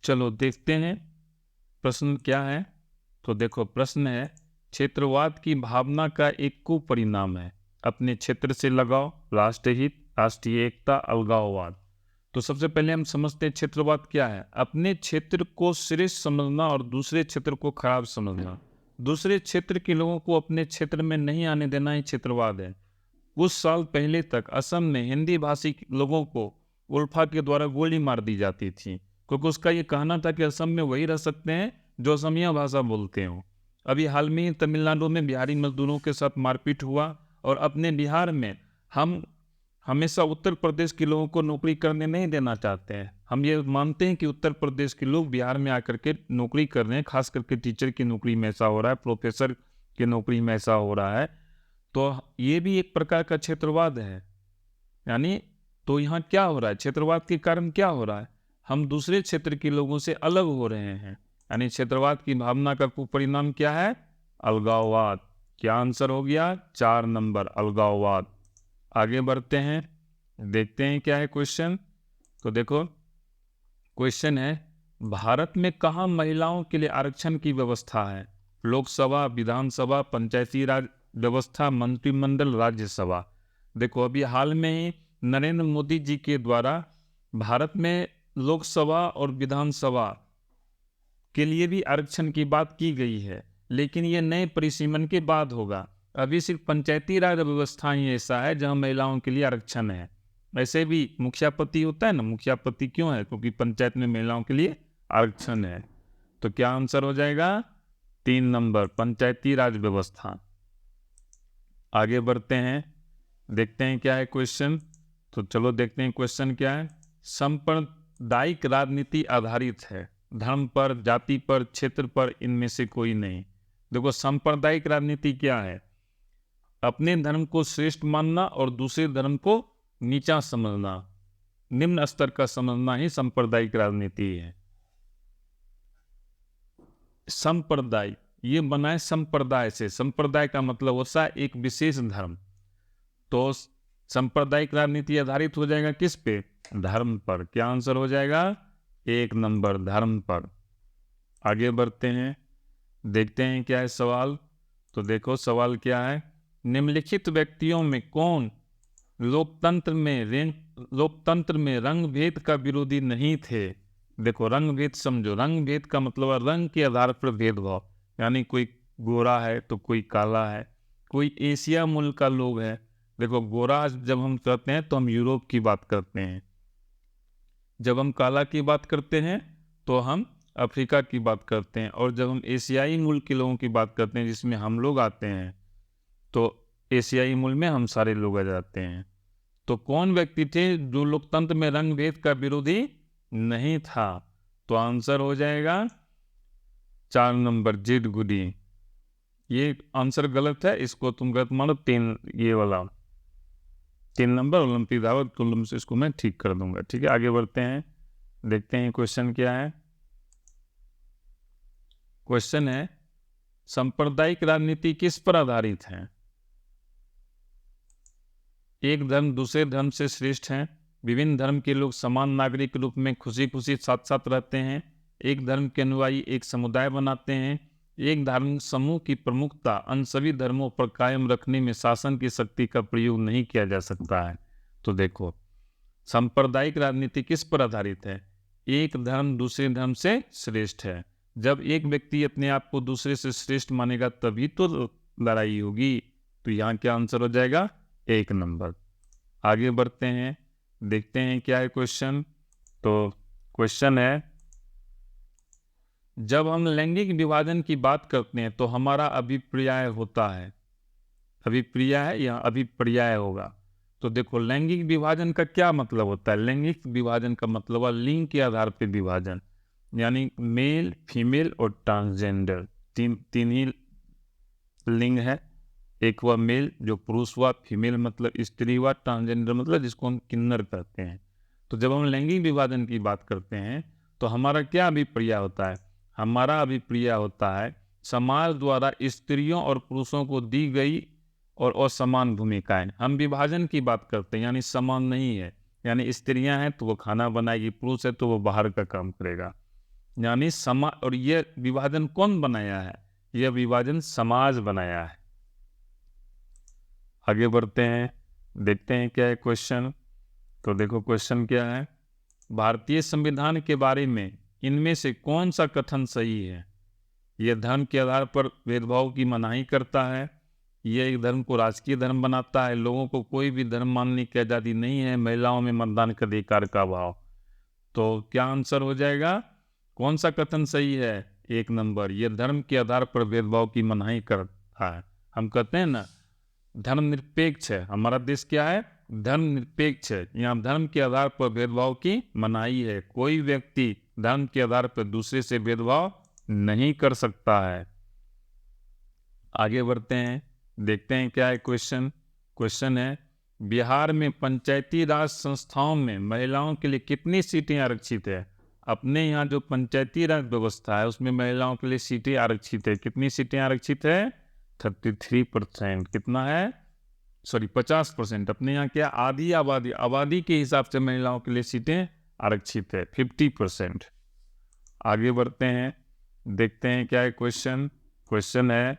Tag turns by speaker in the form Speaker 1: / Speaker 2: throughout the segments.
Speaker 1: चलो देखते हैं प्रश्न क्या है। तो देखो प्रश्न है, क्षेत्रवाद की भावना का एक कुपरिणाम है अपने क्षेत्र से लगाव, राष्ट्रहित, राष्ट्रीय एकता, अलगाववाद। तो सबसे पहले हम समझते हैं क्षेत्रवाद क्या है। अपने क्षेत्र को श्रेष्ठ समझना और दूसरे क्षेत्र को खराब समझना, दूसरे क्षेत्र के लोगों को अपने क्षेत्र में नहीं आने देना ही क्षेत्रवाद है। कुछ साल पहले तक असम में हिंदी भाषी लोगों को उल्फा के द्वारा गोली मार दी जाती थी, क्योंकि उसका ये कहना था कि असम में वही रह सकते हैं जो असमिया भाषा बोलते हों। अभी हाल में ही तमिलनाडु में बिहारी मजदूरों के साथ मारपीट हुआ, और अपने बिहार में हम हमेशा उत्तर प्रदेश के लोगों को नौकरी करने नहीं देना चाहते हैं। हम ये मानते हैं कि उत्तर प्रदेश के लोग बिहार में आकर के नौकरी कर रहे हैं, खास करके टीचर की नौकरी में ऐसा हो रहा है, प्रोफेसर की नौकरी में ऐसा हो रहा है। तो ये भी एक प्रकार का क्षेत्रवाद है। यानी तो यहाँ क्या हो रहा है, क्षेत्रवाद के कारण क्या हो रहा है, हम दूसरे क्षेत्र के लोगों से अलग हो रहे हैं। यानी क्षेत्रवाद की भावना का कुपरिणाम क्या है, अलगाववाद। क्या आंसर हो गया, 4 नंबर, अलगाववाद। आगे बढ़ते हैं, देखते हैं क्या है क्वेश्चन। तो देखो क्वेश्चन है, भारत में कहाँ महिलाओं के लिए आरक्षण की व्यवस्था है। लोकसभा, विधानसभा, पंचायती राज व्यवस्था, मंत्रिमंडल, राज्यसभा। देखो अभी हाल में ही नरेंद्र मोदी जी के द्वारा भारत में लोकसभा और विधानसभा के लिए भी आरक्षण की बात की गई है, लेकिन ये नए परिसीमन के बाद होगा। अभी सिर्फ पंचायती राज व्यवस्था ही ऐसा है जहां महिलाओं के लिए आरक्षण है। वैसे भी मुखिया पति होता है ना, मुखिया पति क्यों है, क्योंकि पंचायत में महिलाओं के लिए आरक्षण है। तो क्या आंसर हो जाएगा, 3 नंबर, पंचायती राज व्यवस्था। आगे बढ़ते हैं, देखते हैं क्या है क्वेश्चन। तो चलो देखते हैं क्वेश्चन क्या है। सांप्रदायिक राजनीति आधारित है, धर्म पर, जाति पर, क्षेत्र पर, इनमें से कोई नहीं। देखो सांप्रदायिक राजनीति क्या है, अपने धर्म को श्रेष्ठ मानना और दूसरे धर्म को नीचा समझना, निम्न स्तर का समझना ही सांप्रदायिक राजनीति है। संप्रदाय ये बना है संप्रदाय से, संप्रदाय का मतलब होता है एक विशेष धर्म। तो सांप्रदायिक राजनीति आधारित हो जाएगा किस पे, धर्म पर। क्या आंसर हो जाएगा, 1 नंबर, धर्म पर। आगे बढ़ते हैं, देखते हैं क्या है सवाल। तो देखो सवाल क्या है, निम्नलिखित व्यक्तियों में कौन लोकतंत्र में रंग भेद का विरोधी नहीं थे। देखो रंग भेद समझो, रंग भेद का मतलब है रंग के आधार पर भेदभाव। यानी कोई गोरा है तो कोई काला है, कोई एशिया मूल का लोग है। देखो गोरा जब हम कहते हैं तो हम यूरोप की बात करते हैं, जब हम काला की बात करते हैं तो हम अफ्रीका की बात करते हैं, और जब हम एशियाई मूल के लोगों की बात करते हैं जिसमें हम लोग आते हैं तो एशियाई मूल में हम सारे लोग आ जाते हैं। तो कौन व्यक्ति थे जो लोकतंत्र में रंग भेद का विरोधी नहीं था। तो आंसर हो जाएगा 4 नंबर, जेड गुडी। ये आंसर गलत है, इसको तुम गलत मानो, 3 ये वाला 3 नंबर ओलंपिक दावत कॉलम से इसको मैं ठीक कर दूंगा। ठीक है, आगे बढ़ते हैं, देखते हैं क्वेश्चन क्या है। क्वेश्चन है, सांप्रदायिक राजनीति किस पर आधारित है। एक धर्म दूसरे धर्म से श्रेष्ठ है, विभिन्न धर्म के लोग समान नागरिक के रूप में खुशी खुशी साथ साथ रहते हैं, एक धर्म के अनुयायी एक समुदाय बनाते हैं, एक धार्मिक समूह की प्रमुखता अन्य सभी धर्मों पर कायम रखने में शासन की शक्ति का प्रयोग नहीं किया जा सकता है। तो देखो सांप्रदायिक राजनीति किस पर आधारित है, एक धर्म दूसरे धर्म से श्रेष्ठ है। जब एक व्यक्ति अपने आप को दूसरे से श्रेष्ठ मानेगा तभी तो लड़ाई होगी। तो यहाँ क्या आंसर हो जाएगा, 1 नंबर। आगे बढ़ते हैं, देखते हैं क्या है क्वेश्चन। तो क्वेश्चन है, जब हम लैंगिक विभाजन की बात करते हैं तो हमारा अभिप्राय होता है, अभिप्राय है या अभिप्राय होगा। तो देखो लैंगिक विभाजन का क्या मतलब होता है, लैंगिक विभाजन का मतलब है लिंग के आधार पर विभाजन, यानी मेल, फीमेल और ट्रांसजेंडर, तीन ही लिंग है। एक हुआ मेल जो पुरुष हुआ, फीमेल मतलब स्त्री हुआ, ट्रांसजेंडर मतलब जिसको हम किन्नर कहते हैं। तो जब हम लैंगिक विभाजन की बात करते हैं तो हमारा क्या अभिप्राय होता है, हमारा अभिप्राय होता है समाज द्वारा स्त्रियों और पुरुषों को दी गई और असमान भूमिकाएं। हम विभाजन की बात करते हैं, यानी समान नहीं है, यानी स्त्रियां हैं तो वो खाना बनाएगी, पुरुष है तो वो बाहर का काम करेगा। यानी और ये विभाजन कौन बनाया है? यह विभाजन समाज बनाया है। आगे बढ़ते हैं, देखते हैं क्या है क्वेश्चन। तो देखो क्वेश्चन क्या है, भारतीय संविधान के बारे में इनमें से कौन सा कथन सही है? यह धर्म के आधार पर भेदभाव की मनाही करता है, यह एक धर्म को राजकीय धर्म बनाता है, लोगों को कोई भी धर्म मानने की आज़ादी नहीं है, महिलाओं में मतदान का अधिकार का अभाव। तो क्या आंसर हो जाएगा? कौन सा कथन सही है? 1 नंबर, यह धर्म के आधार पर भेदभाव की मनाही करता है। हम कहते हैं ना धर्मनिरपेक्ष है, हमारा देश क्या है? धर्मनिरपेक्ष है। यहाँ धर्म के आधार पर भेदभाव की मनाही है, कोई व्यक्ति धर्म के आधार पर दूसरे से भेदभाव नहीं कर सकता है। आगे बढ़ते हैं, देखते हैं क्या है क्वेश्चन। क्वेश्चन है, बिहार में पंचायती राज संस्थाओं में महिलाओं के लिए कितनी सीटें आरक्षित है? अपने यहाँ जो पंचायती राज व्यवस्था है उसमें महिलाओं के लिए सीटें आरक्षित है। कितनी सीटें आरक्षित है? 33%। कितना है? सॉरी 50%। अपने यहाँ क्या आधी आबादी के हिसाब से महिलाओं के लिए सीटें आरक्षित है 50%। आगे बढ़ते हैं, देखते हैं क्या है क्वेश्चन। क्वेश्चन है,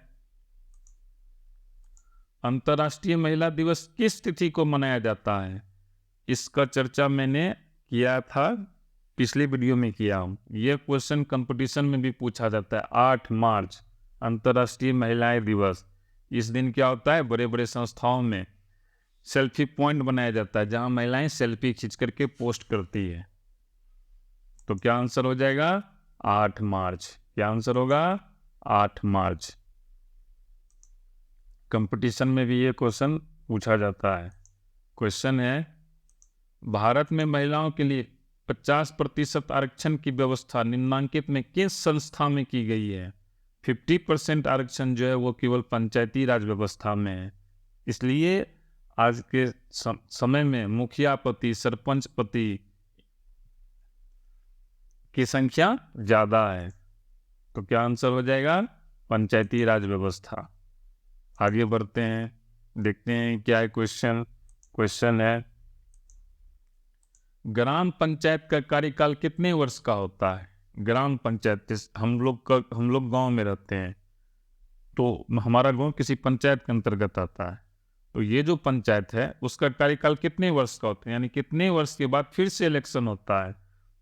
Speaker 1: अंतर्राष्ट्रीय महिला दिवस किस तिथि को मनाया जाता है? इसका चर्चा मैंने किया था, पिछले वीडियो में किया हूँ। यह क्वेश्चन कंपटीशन में भी पूछा जाता है। 8 मार्च अंतर्राष्ट्रीय महिलाएं दिवस। इस दिन क्या होता है, बड़े बड़े संस्थाओं में सेल्फी पॉइंट बनाया जाता है जहां महिलाएं सेल्फी खींच करके पोस्ट करती है। तो क्या आंसर हो जाएगा? 8 मार्च। क्या आंसर होगा? 8 मार्च। कंपटीशन में भी ये क्वेश्चन पूछा जाता है। क्वेश्चन है, भारत में महिलाओं के लिए 50% आरक्षण की व्यवस्था निम्नांकित में किस संस्था में की गई है? 50% आरक्षण जो है वो केवल पंचायती राज व्यवस्था में है। इसलिए आज के समय में मुखिया पति, सरपंच पति की संख्या ज़्यादा है। तो क्या आंसर हो जाएगा? पंचायती राज व्यवस्था। आगे बढ़ते हैं, देखते हैं क्या है क्वेश्चन। क्वेश्चन है, ग्राम पंचायत का कार्यकाल कितने वर्ष का होता है? ग्राम पंचायत, हम लोग गांव में रहते हैं तो हमारा गांव किसी पंचायत के अंतर्गत आता है। तो ये जो पंचायत है उसका कार्यकाल कितने वर्ष का होता है, यानी कितने वर्ष के बाद फिर से इलेक्शन होता है?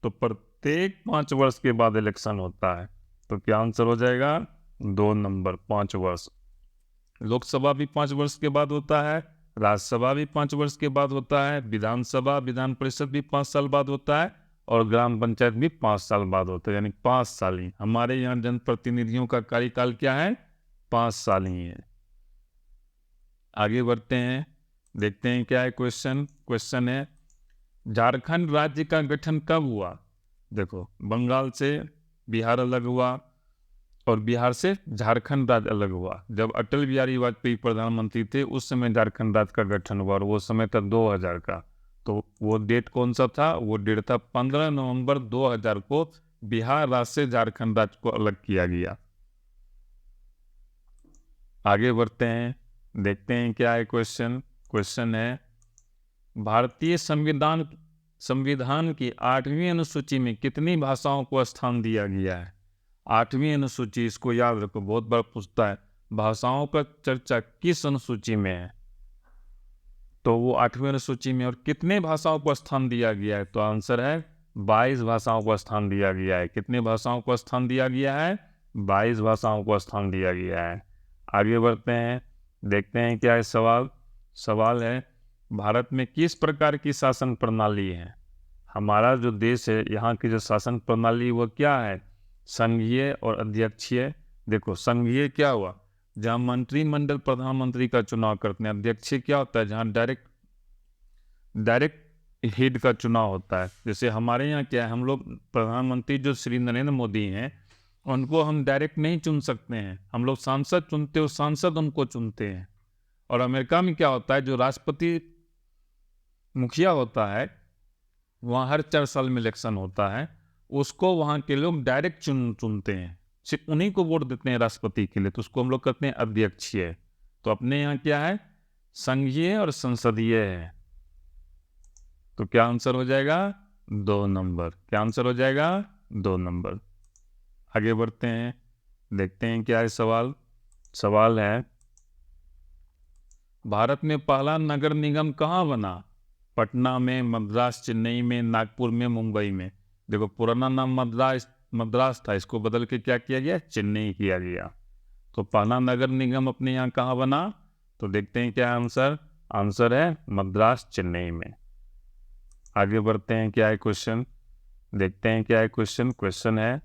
Speaker 1: तो प्रत्येक 5 वर्ष के बाद इलेक्शन होता है। तो क्या आंसर हो जाएगा? 2 नंबर, 5 वर्ष। लोकसभा भी 5 वर्ष के बाद होता है, राज्यसभा भी 5 वर्ष के बाद होता है, विधानसभा विधान परिषद भी 5 साल बाद होता है, और ग्राम पंचायत भी 5 साल बाद होता है, यानी 5 साल ही। हमारे यहाँ जनप्रतिनिधियों का कार्यकाल क्या है? 5 साल ही है। आगे बढ़ते हैं, देखते हैं क्या है क्वेश्चन। क्वेश्चन है, झारखंड राज्य का गठन कब हुआ? देखो, बंगाल से बिहार अलग हुआ और बिहार से झारखंड राज्य अलग हुआ। जब अटल बिहारी वाजपेयी प्रधानमंत्री थे उस समय झारखंड राज्य का गठन हुआ, और वो समय था 2000 का। तो वो डेट कौन सा था? वो डेट था 15 नवंबर 2000 को बिहार राज्य से झारखंड राज्य को अलग किया गया। आगे बढ़ते हैं, देखते हैं क्या है क्वेश्चन। क्वेश्चन है, भारतीय संविधान की 8वीं अनुसूची में कितनी भाषाओं को स्थान दिया गया है? 8वीं अनुसूची, इसको याद रखो, बहुत बार पूछता है भाषाओं का चर्चा किस अनुसूची में है। तो वो 8वीं अनुसूची में, और कितने भाषाओं को स्थान दिया गया है? तो आंसर है 22 भाषाओं को स्थान दिया गया है। कितने भाषाओं को स्थान दिया गया है? 22 भाषाओं को स्थान दिया गया है। आगे बढ़ते हैं, देखते हैं क्या है सवाल। सवाल है, भारत में किस प्रकार की शासन प्रणाली है? हमारा जो देश है यहाँ की जो शासन प्रणाली वो क्या है? संघीय और अध्यक्षीय। देखो, संघीय क्या हुआ? जहाँ मंत्रिमंडल प्रधानमंत्री का चुनाव करते हैं। अध्यक्षीय क्या होता है? जहाँ डायरेक्ट हेड का चुनाव होता है। जैसे हमारे यहाँ क्या है, हम लोग प्रधानमंत्री जो श्री नरेंद्र मोदी हैं उनको हम डायरेक्ट नहीं चुन सकते हैं, हम लोग सांसद चुनते हैं, सांसद उनको चुनते हैं। और अमेरिका में क्या होता है, जो राष्ट्रपति मुखिया होता है वहाँ हर 4 साल में इलेक्शन होता है, उसको वहाँ के लोग डायरेक्ट चुनते हैं, सिर्फ उन्हीं को वोट देते हैं राष्ट्रपति के लिए। तो उसको हम लोग कहते हैं अध्यक्षीय। तो अपने यहाँ क्या है? संघीय और संसदीय है। तो क्या आंसर हो जाएगा? 2 नंबर। क्या आंसर हो जाएगा? 2 नंबर। आगे बढ़ते हैं, देखते हैं क्या है सवाल। सवाल है, भारत में पहला नगर निगम कहाँ बना? पटना में, मद्रास, चेन्नई में, नागपुर में, मुंबई में। देखो पुराना नाम मद्रास मद्रास था, इसको बदल के क्या किया गया? चेन्नई किया गया। तो पहला नगर निगम अपने यहाँ कहाँ बना? तो देखते हैं क्या आंसर। आंसर है मद्रास, चेन्नई में। आगे बढ़ते हैं, क्या है क्वेश्चन, देखते हैं क्या है क्वेश्चन। क्वेश्चन है,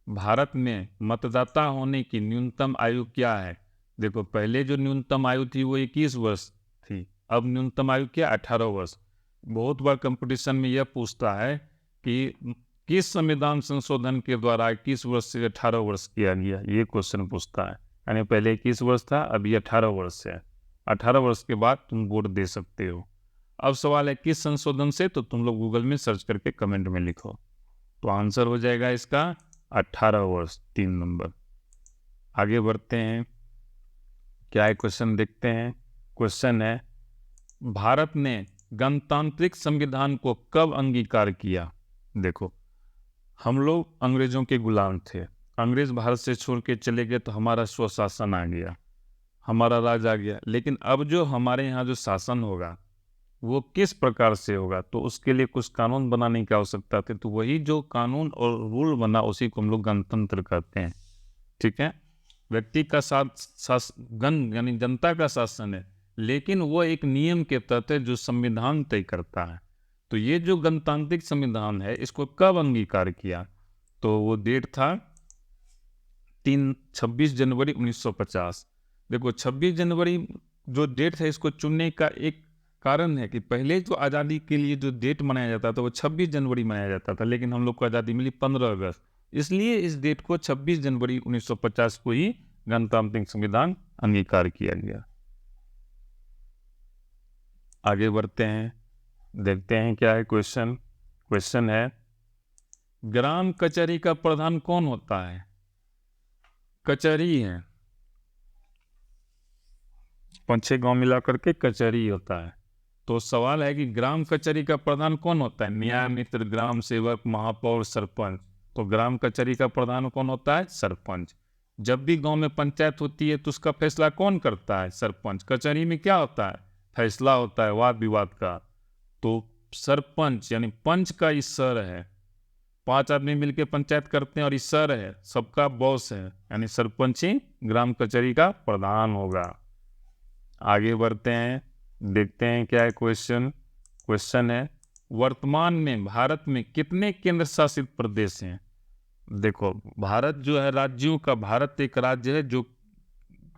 Speaker 1: भारत में मतदाता होने की न्यूनतम आयु क्या है? देखो पहले जो न्यूनतम आयु थी वो 21 वर्ष थी, अब न्यूनतम आयु क्या? 18 वर्ष। बहुत बार कंपटीशन में यह पूछता है कि किस संविधान संशोधन के द्वारा 21 वर्ष से 18 वर्ष किया गया, ये क्वेश्चन पूछता है। यानी पहले 21 वर्ष था, अभी 18 वर्ष है। 18 वर्ष के बाद तुम वोट दे सकते हो। अब सवाल है किस संशोधन से, तो तुम लोग गूगल में सर्च करके कमेंट में लिखो। तो आंसर हो जाएगा इसका 18 वर्ष, 3 नंबर। आगे बढ़ते हैं, क्या है क्वेश्चन, देखते हैं। क्वेश्चन है, भारत ने गणतांत्रिक संविधान को कब अंगीकार किया? देखो हम लोग अंग्रेजों के गुलाम थे, अंग्रेज भारत से छोड़ के चले गए तो हमारा स्वशासन आ गया, हमारा राज आ गया। लेकिन अब जो हमारे यहाँ जो शासन होगा वो किस प्रकार से होगा? तो उसके लिए कुछ कानून बनाने की आवश्यकता थी। तो वही जो कानून और रूल बना उसी को हम लोग गणतंत्र कहते हैं। ठीक है, व्यक्ति का गण यानी जनता का शासन है, लेकिन वो एक नियम के तहत है जो संविधान तय करता है। तो ये जो गणतांत्रिक संविधान है इसको कब अंगीकार किया? तो वो डेट था 26 जनवरी 1950। देखो 26 जनवरी जो डेट है इसको चुनने का एक कारण है कि पहले जो आज़ादी के लिए जो डेट मनाया जाता था वो 26 जनवरी मनाया जाता था, लेकिन हम लोग को आज़ादी मिली 15 अगस्त, इसलिए इस डेट को 26 जनवरी 1950 को ही गणतांत्रिक संविधान अंगीकार किया गया। आगे बढ़ते हैं, देखते हैं क्या है क्वेश्चन। क्वेश्चन है, ग्राम कचहरी का प्रधान कौन होता है? कचहरी है, 5-6 गांव मिलाकर के कचहरी होता है। तो सवाल है कि ग्राम कचहरी का प्रधान कौन होता है? न्याय मित्र, ग्राम सेवक, महापौर, सरपंच। तो ग्राम कचहरी का प्रधान कौन होता है? सरपंच। जब भी गांव में पंचायत होती है तो उसका फैसला कौन करता है? सरपंच। कचहरी में क्या होता है? फैसला होता है वाद विवाद का। तो सरपंच यानी पंच का ही सर है, 5 आदमी मिलकर पंचायत करते हैं और इस सर है, सबका बॉस है, यानी सरपंच ही ग्राम कचहरी का प्रधान होगा। आगे बढ़ते हैं, देखते हैं क्या है क्वेश्चन। क्वेश्चन है, वर्तमान में भारत में कितने केंद्र शासित प्रदेश हैं? देखो भारत जो है राज्यों का, भारत एक राज्य है जो,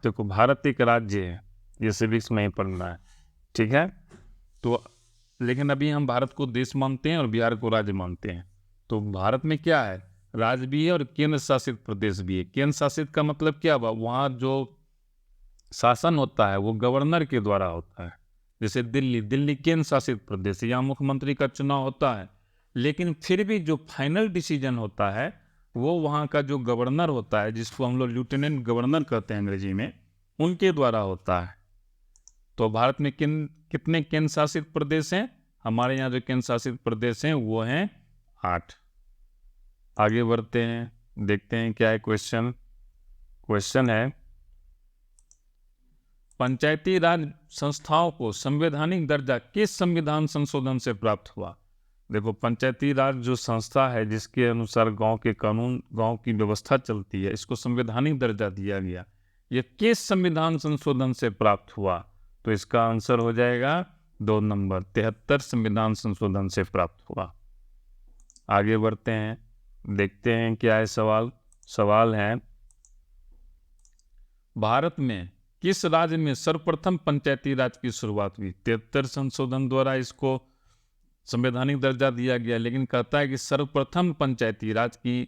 Speaker 1: देखो भारत एक राज्य है, ये सिविक्स में ही पढ़ना है। ठीक है, तो लेकिन अभी हम भारत को देश मानते हैं और बिहार को राज्य मानते हैं। तो भारत में क्या है? राज्य भी है और केंद्र शासित प्रदेश भी है। केंद्र शासित का मतलब क्या हुआ? वहाँ जो शासन होता है वो गवर्नर के द्वारा होता है। जैसे दिल्ली केंद्र शासित प्रदेश, यहाँ मुख्यमंत्री का चुनाव होता है, लेकिन फिर भी जो फाइनल डिसीजन होता है वो वहाँ का जो गवर्नर होता है, जिसको हम लोग लेफ्टिनेंट गवर्नर कहते हैं अंग्रेजी में, उनके द्वारा होता है। तो भारत में कितने केंद्र शासित प्रदेश हैं? हमारे यहाँ जो केंद्र शासित प्रदेश हैं वो हैं 8। आगे बढ़ते हैं, देखते हैं क्या है क्वेश्चन। क्वेश्चन है, पंचायती राज संस्थाओं को संवैधानिक दर्जा किस संविधान संशोधन से प्राप्त हुआ? देखो पंचायती राज जो संस्था है जिसके अनुसार गांव के कानून, गांव की व्यवस्था चलती है, इसको संवैधानिक दर्जा दिया गया, ये किस संविधान संशोधन से प्राप्त हुआ? तो इसका आंसर हो जाएगा 2 नंबर, 73 संविधान संशोधन से प्राप्त हुआ। आगे बढ़ते हैं, देखते हैं क्या है सवाल। सवाल है, भारत में किस राज्य में सर्वप्रथम पंचायती राज की शुरुआत हुई? 73 संशोधन द्वारा इसको संवैधानिक दर्जा दिया गया, लेकिन कहता है कि सर्वप्रथम पंचायती राज की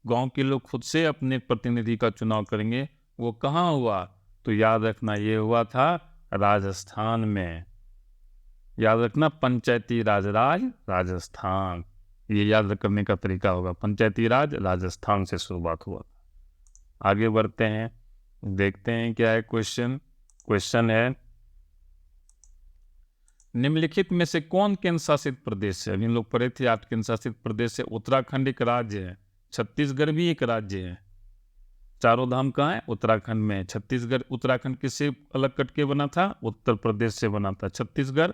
Speaker 1: गांव के लोग खुद से अपने प्रतिनिधि का चुनाव करेंगे, वो कहाँ हुआ? तो याद रखना ये हुआ था राजस्थान में। याद रखना पंचायती राज राजस्थान, ये याद करने का तरीका होगा। पंचायती राज राजस्थान से शुरुआत हुआ। आगे बढ़ते हैं, देखते हैं क्या है क्वेश्चन। क्वेश्चन है, निम्नलिखित में से कौन केंद्र शासित प्रदेश है? अभी लोग पढ़े थे 8 केंद्र शासित प्रदेश है। उत्तराखंड एक राज्य है, छत्तीसगढ़ भी एक राज्य है। चारों धाम कहाँ है? उत्तराखंड में। छत्तीसगढ़ उत्तराखंड किससे अलग कट के बना था? उत्तर प्रदेश से बना था। छत्तीसगढ़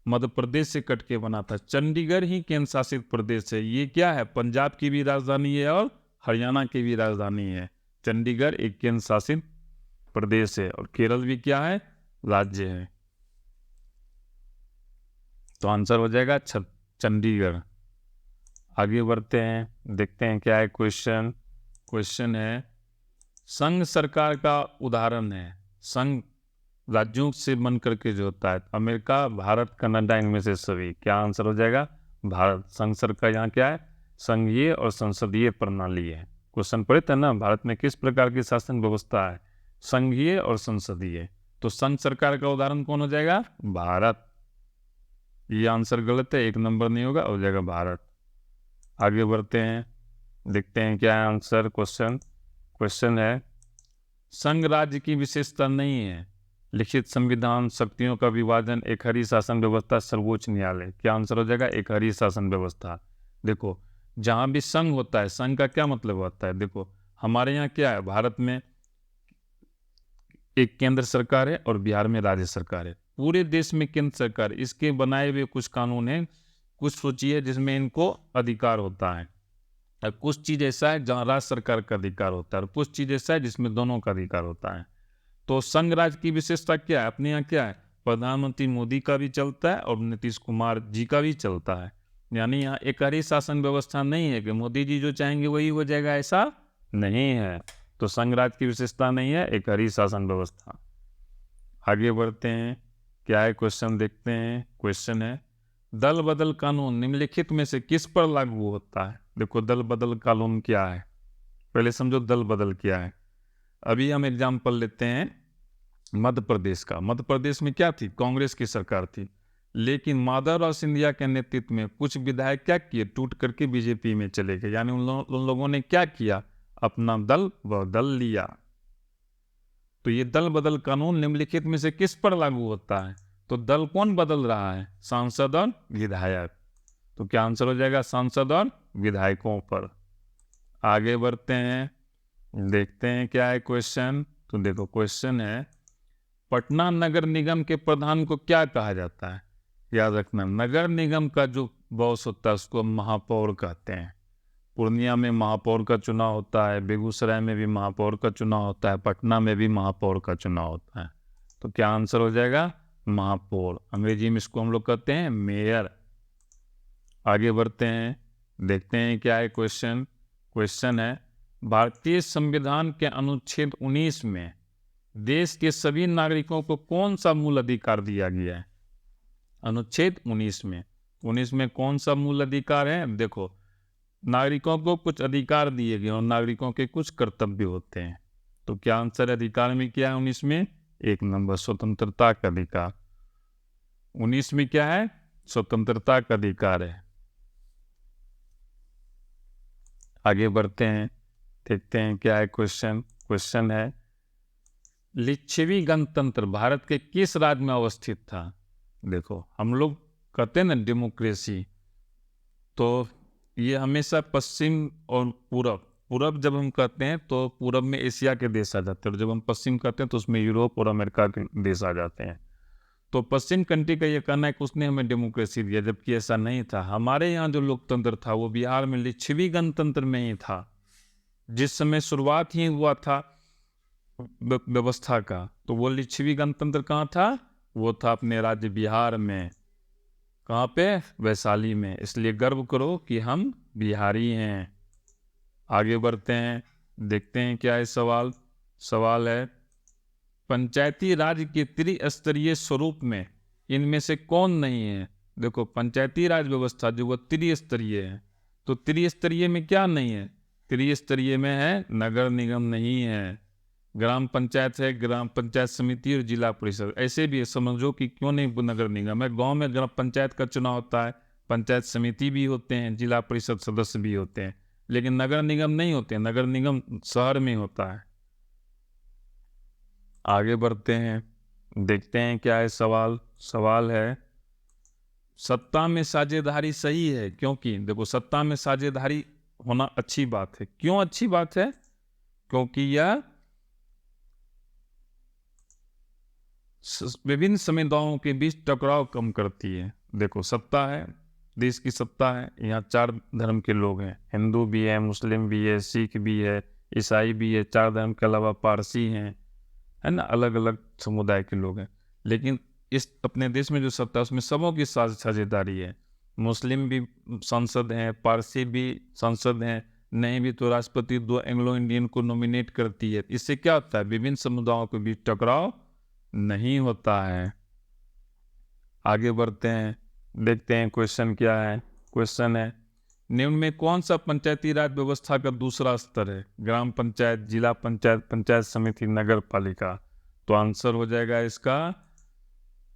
Speaker 1: मध्य प्रदेश से कट के बना था। चंडीगढ़ ही केंद्र शासित प्रदेश है। ये क्या है? पंजाब की भी राजधानी है और हरियाणा की भी राजधानी है। चंडीगढ़ एक केंद्र शासित प्रदेश है और केरल भी क्या है? राज्य है। तो आंसर हो जाएगा चंडीगढ़। आगे बढ़ते हैं, देखते हैं क्या है क्वेश्चन। क्वेश्चन है संघ सरकार का उदाहरण है। संघ राज्यों से बन करके जो होता है, अमेरिका, भारत, कनाडा, इनमें से सभी। क्या आंसर हो जाएगा? भारत। संघ सरकार यहाँ क्या है? संघीय और संसदीय प्रणाली है। क्वेश्चन पढ़े थे ना, भारत में किस प्रकार की शासन व्यवस्था है? संघीय और संसदीय। तो संघ सरकार का उदाहरण कौन हो जाएगा? भारत। ये आंसर गलत है, 1 नंबर नहीं होगा, हो जाएगा भारत। आगे बढ़ते हैं, देखते हैं क्या है आंसर। क्वेश्चन है संघ राज्य की विशेषता नहीं है। लिखित संविधान, शक्तियों का विभाजन, एकहरी शासन व्यवस्था, सर्वोच्च न्यायालय। क्या आंसर हो जाएगा? एकहरी शासन व्यवस्था। देखो जहाँ भी संघ होता है, संघ का क्या मतलब होता है? देखो हमारे यहाँ क्या है, भारत में एक केंद्र सरकार है और बिहार में राज्य सरकार है। पूरे देश में केंद्र सरकार, इसके बनाए हुए कुछ कानून हैं, कुछ सोचिए जिसमें इनको अधिकार होता है। और कुछ चीज़ ऐसा है जहाँ राज्य सरकार का अधिकार होता है और कुछ चीज़ ऐसा है जिसमें दोनों का अधिकार होता है। तो संघ राज्य की विशेषता क्या है? अपने यहाँ क्या है, प्रधानमंत्री मोदी का भी चलता है और नीतीश कुमार जी का भी चलता है। यानी यहाँ एकहरी शासन व्यवस्था नहीं है कि मोदी जी जो चाहेंगे वही हो जाएगा, ऐसा नहीं है। तो संघ राज्य की विशेषता नहीं है, एकहरी शासन व्यवस्था। आगे बढ़ते हैं, क्या है क्वेश्चन, देखते हैं। क्वेश्चन है दल बदल कानून निम्नलिखित में से किस पर लागू होता है? देखो दल बदल कानून क्या है, पहले समझो दल बदल क्या है। अभी हम एग्जाम्पल लेते हैं मध्य प्रदेश का। मध्य प्रदेश में क्या थी? कांग्रेस की सरकार थी, लेकिन माधवराव सिंधिया के नेतृत्व में कुछ विधायक क्या किए? टूट करके बीजेपी में चले गए। यानी उन लोगों ने क्या किया? अपना दल बदल लिया। तो ये दल बदल कानून निम्नलिखित में से किस पर लागू होता है? तो दल कौन बदल रहा है? सांसद और विधायक। तो क्या आंसर हो जाएगा? सांसद और विधायकों पर। आगे बढ़ते हैं, देखते हैं क्या है क्वेश्चन। तो देखो क्वेश्चन है पटना नगर निगम के प्रधान को क्या कहा जाता है? याद रखना, नगर निगम का जो बॉस होता है उसको महापौर कहते हैं। पूर्णिया में महापौर का चुनाव होता है, बेगूसराय में भी महापौर का चुनाव होता है, पटना में भी महापौर का चुनाव होता है। तो क्या आंसर हो जाएगा? महापौर। अंग्रेजी में इसको हम लोग कहते हैं मेयर। आगे बढ़ते हैं, देखते हैं क्या है क्वेश्चन। क्वेश्चन है भारतीय संविधान के अनुच्छेद 19 में देश के सभी नागरिकों को कौन सा मूल अधिकार दिया गया है? अनुच्छेद 19 में कौन सा मूल अधिकार है? देखो नागरिकों को कुछ अधिकार दिए गए और नागरिकों के कुछ कर्तव्य होते हैं। तो क्या आंसर अधिकार में क्या है 19 में? 1 नंबर स्वतंत्रता का अधिकार। 19 में क्या है? स्वतंत्रता का अधिकार है। आगे बढ़ते हैं, देखते हैं क्या है क्वेश्चन। क्वेश्चन है लिच्छवी गणतंत्र भारत के किस राज्य में अवस्थित था? देखो हम लोग कहते हैं ना डेमोक्रेसी, तो ये हमेशा पश्चिम और पूरब जब हम कहते हैं तो पूरब में एशिया के देश आ जाते हैं और जब हम पश्चिम कहते हैं तो उसमें यूरोप और अमेरिका के देश आ जाते हैं। तो पश्चिम कंट्री का ये कहना है कि उसने हमें डेमोक्रेसी दिया, जबकि ऐसा नहीं था। हमारे यहाँ जो लोकतंत्र था वो बिहार में लिच्छवी गणतंत्र में ही था। जिस समय शुरुआत ही हुआ था व्यवस्था का, तो वो लिच्छवी गणतंत्र कहाँ था? वो था अपने राज्य बिहार में। कहाँ पे? वैशाली में। इसलिए गर्व करो कि हम बिहारी हैं। आगे बढ़ते हैं, देखते हैं क्या है सवाल है पंचायती राज के त्रिस्तरीय स्वरूप में इनमें से कौन नहीं है? देखो पंचायती राज व्यवस्था जो वो त्रिस्तरीय है, तो त्रिस्तरीय में क्या नहीं है? त्रिस्तरीय में है नगर निगम नहीं है, ग्राम पंचायत है, ग्राम पंचायत समिति और जिला परिषद। ऐसे भी समझो कि क्यों नहीं नगर निगम है। गांव में ग्राम पंचायत का चुनाव होता है, पंचायत समिति भी होते हैं, जिला परिषद सदस्य भी होते हैं, लेकिन नगर निगम नहीं होते हैं। नगर निगम शहर में होता है। आगे बढ़ते हैं, देखते हैं क्या है सवाल है सत्ता में साझेदारी सही है? क्योंकि देखो सत्ता में साझेदारी होना अच्छी बात है। क्यों अच्छी बात है? क्योंकि यह विभिन्न समुदायों के बीच टकराव कम करती है। देखो, सत्ता है, देश की सत्ता है, यहाँ 4 धर्म के लोग हैं, हिंदू भी है, मुस्लिम भी है, सिख भी है, ईसाई भी है, 4 धर्म के अलावा पारसी हैं, है ना, अलग अलग समुदाय के लोग हैं। लेकिन इस अपने देश में जो सत्ता है उसमें सबों की साझेदारी है। मुस्लिम भी सांसद हैं, पारसी भी सांसद हैं, नहीं भी तो राष्ट्रपति 2 एंग्लो इंडियन को नॉमिनेट करती है। इससे क्या होता है? विभिन्न समुदायों के बीच टकराव नहीं होता है। आगे बढ़ते हैं, देखते हैं क्वेश्चन क्या है। क्वेश्चन है, निम्न में कौन सा पंचायती राज व्यवस्था का दूसरा स्तर है? ग्राम पंचायत, जिला पंचायत, पंचायत समिति, नगर पालिका। तो आंसर हो जाएगा इसका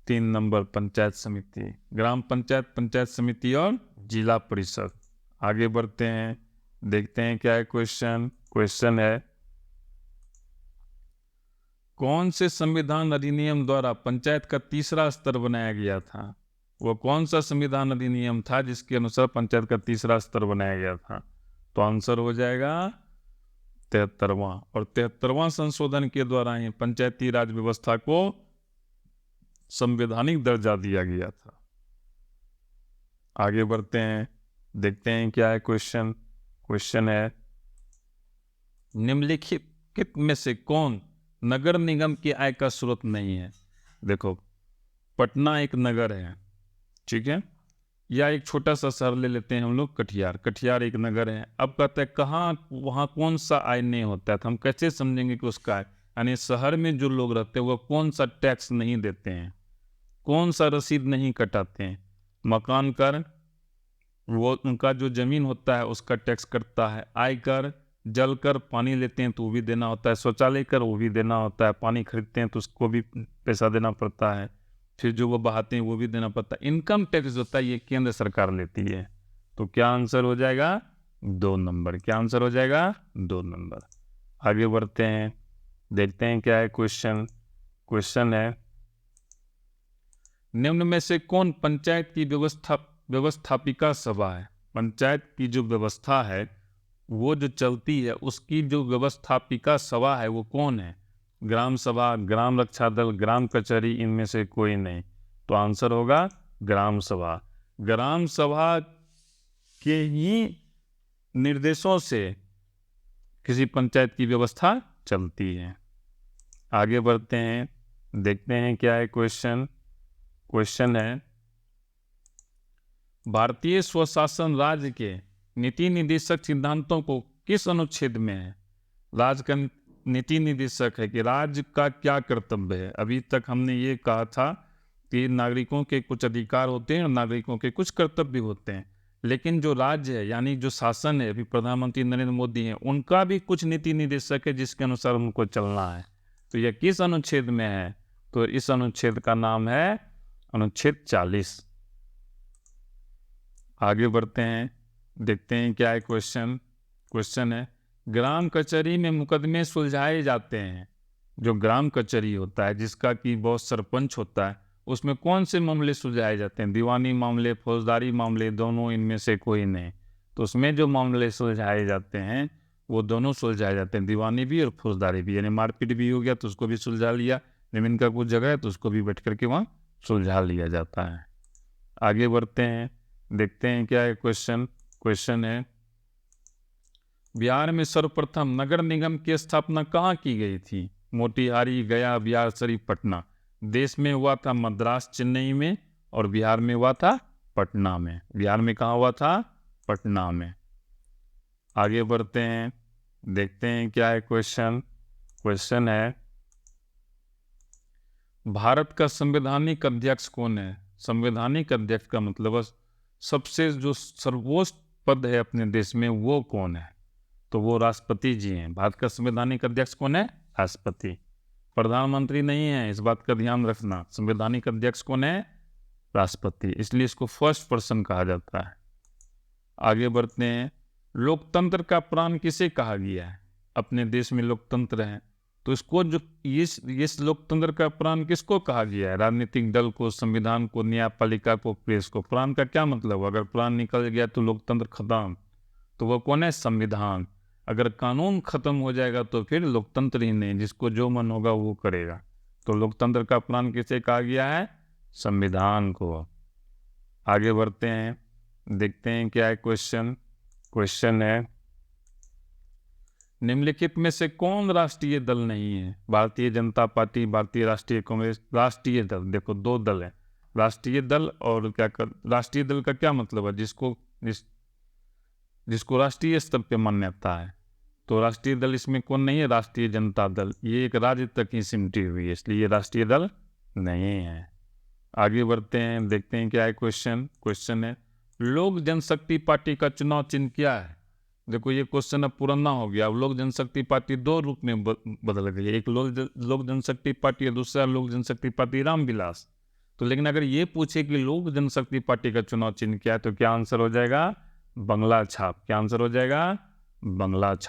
Speaker 1: 3 नंबर, पंचायत समिति। ग्राम पंचायत, पंचायत समिति और जिला परिषद। आगे बढ़ते हैं, देखते हैं क्या है क्वेश्चन। क्वेश्चन है, कौन से संविधान अधिनियम द्वारा पंचायत का तीसरा स्तर बनाया गया था? वो कौन सा संविधान अधिनियम था जिसके अनुसार पंचायत का तीसरा स्तर बनाया गया था? तो आंसर हो जाएगा 73वां। और 73वां संशोधन के द्वारा ही पंचायती राज व्यवस्था को संवैधानिक दर्जा दिया गया था। आगे बढ़ते हैं, देखते हैं क्या है क्वेश्चन। क्वेश्चन है, निम्नलिखित में से कौन नगर निगम की आय का स्रोत नहीं है? देखो, पटना एक नगर है, ठीक है, या एक छोटा सा शहर ले लेते हैं हम लोग, कटिहार। कटिहार एक नगर है। अब कहते हैं कहाँ वहाँ कौन सा आय नहीं होता है, तो हम कैसे समझेंगे कि उसका आय? यानी शहर में जो लोग रहते हैं वो कौन सा टैक्स नहीं देते हैं, कौन सा रसीद नहीं कटाते हैं? मकान कर, वो उनका जो जमीन होता है उसका टैक्स कटता है। आय कर, जल कर, पानी लेते हैं तो वो भी देना होता है, शौचालय कर वो भी देना होता है, पानी खरीदते हैं तो उसको भी पैसा देना पड़ता है, फिर जो वो बहाते हैं वो भी देना पड़ता है। इनकम टैक्स होता है ये केंद्र सरकार लेती है। तो क्या आंसर हो जाएगा? 2 नंबर। क्या आंसर हो जाएगा? 2 नंबर। आगे बढ़ते हैं, देखते हैं क्या है क्वेश्चन। क्वेश्चन है, निम्न में से कौन पंचायत की व्यवस्थापिका सभा है? पंचायत की जो व्यवस्था है वो जो चलती है उसकी जो व्यवस्थापिका सभा है वो कौन है? ग्राम सभा, ग्राम रक्षा दल, ग्राम कचहरी, इनमें से कोई नहीं। तो आंसर होगा ग्राम सभा। ग्राम सभा के ही निर्देशों से किसी पंचायत की व्यवस्था चलती है। आगे बढ़ते हैं, देखते हैं क्या है क्वेश्चन। क्वेश्चन है, भारतीय स्वशासन राज्य के नीति निर्देशक सिद्धांतों को किस अनुच्छेद में है? राज्य का नीति निर्देशक है कि राज्य का क्या कर्तव्य है। अभी तक हमने ये कहा था कि नागरिकों के कुछ अधिकार होते हैं और नागरिकों के कुछ कर्तव्य होते हैं, लेकिन जो राज्य है यानी जो शासन है, अभी प्रधानमंत्री नरेंद्र मोदी हैं, उनका भी कुछ नीति निर्देशक है जिसके अनुसार उनको चलना है। तो यह किस अनुच्छेद में है? तो इस अनुच्छेद का नाम है अनुच्छेद 40। आगे बढ़ते हैं, देखते हैं क्या है क्वेश्चन। क्वेश्चन है, ग्राम कचहरी में मुकदमे सुलझाए जाते हैं। जो ग्राम कचहरी होता है जिसका कि बहुत सरपंच होता है, उसमें कौन से मामले सुलझाए जाते हैं? दीवानी मामले, फौजदारी मामले, दोनों, इनमें से कोई नहीं। तो उसमें जो मामले सुलझाए जाते हैं वो दोनों सुलझाए जाते हैं, दीवानी भी और फौजदारी भी। यानी मारपीट भी हो गया तो उसको भी सुलझा लिया, जमीन का कुछ जगह है तो उसको भी बैठ करके वहाँ सुलझा लिया जाता है। आगे बढ़ते हैं, देखते हैं क्या है क्वेश्चन। क्वेश्चन है, बिहार में सर्वप्रथम नगर निगम की स्थापना कहाँ की गई थी? मोतिहारी, गया, बिहार शरीफ, पटना। देश में हुआ था मद्रास, चेन्नई में, और बिहार में हुआ था पटना में। बिहार में कहाँ हुआ था? पटना में। आगे बढ़ते हैं, देखते हैं क्या है क्वेश्चन। क्वेश्चन है, भारत का संवैधानिक अध्यक्ष कौन है? संवैधानिक अध्यक्ष का मतलब सबसे जो सर्वोच्च पद है अपने देश में वो कौन है? तो वो राष्ट्रपति जी हैं। भारत का संवैधानिक अध्यक्ष कौन है? राष्ट्रपति। प्रधानमंत्री नहीं है, इस बात का ध्यान रखना। संवैधानिक अध्यक्ष कौन है? राष्ट्रपति। इसलिए इसको फर्स्ट पर्सन कहा जाता है। आगे बढ़ते हैं, लोकतंत्र का प्राण किसे कहा गया है? अपने देश में लोकतंत्र है तो इसको जो इस लोकतंत्र का प्राण किसको कहा गया है? राजनीतिक दल को, संविधान को, न्यायपालिका को, प्रेस को। प्राण का क्या मतलब? अगर प्राण निकल गया तो लोकतंत्र खत्म। तो वो कौन है? संविधान। अगर कानून खत्म हो जाएगा तो फिर लोकतंत्र ही नहीं, जिसको जो मन होगा वो करेगा। तो लोकतंत्र का प्राण किसे कहा गया है? संविधान को। आगे बढ़ते हैं, देखते हैं क्या है क्वेश्चन। क्वेश्चन है, निम्नलिखित में से कौन राष्ट्रीय दल नहीं है? भारतीय जनता पार्टी, भारतीय राष्ट्रीय कांग्रेस। राष्ट्रीय दल, देखो दो दल है, राष्ट्रीय दल और राष्ट्रीय दल का क्या मतलब है? जिसको राष्ट्रीय स्तर पे मान्यता है। तो राष्ट्रीय दल इसमें कौन नहीं है? राष्ट्रीय जनता दल। ये एक राज्य तक ही सिमटी हुई है, इसलिए ये राष्ट्रीय दल नहीं है। आगे बढ़ते हैं, देखते हैं क्या है क्वेश्चन। क्वेश्चन है, लोक जनशक्ति पार्टी का चुनाव चिन्ह क्या है? देखो ये क्वेश्चन अब पुराना हो गया। अब लोक जनशक्ति पार्टी दो रूप में बदल गई है, एक लोक जनशक्ति पार्टी है, दूसरा लोक जनशक्ति पार्टी रामविलास। तो लेकिन अगर ये पूछे कि लोक जनशक्ति पार्टी का चुनाव चिन्ह क्या है, तो क्या आंसर हो जाएगा? बंगला छाप। क्या आंसर हो जाएगा? बंगला छाप।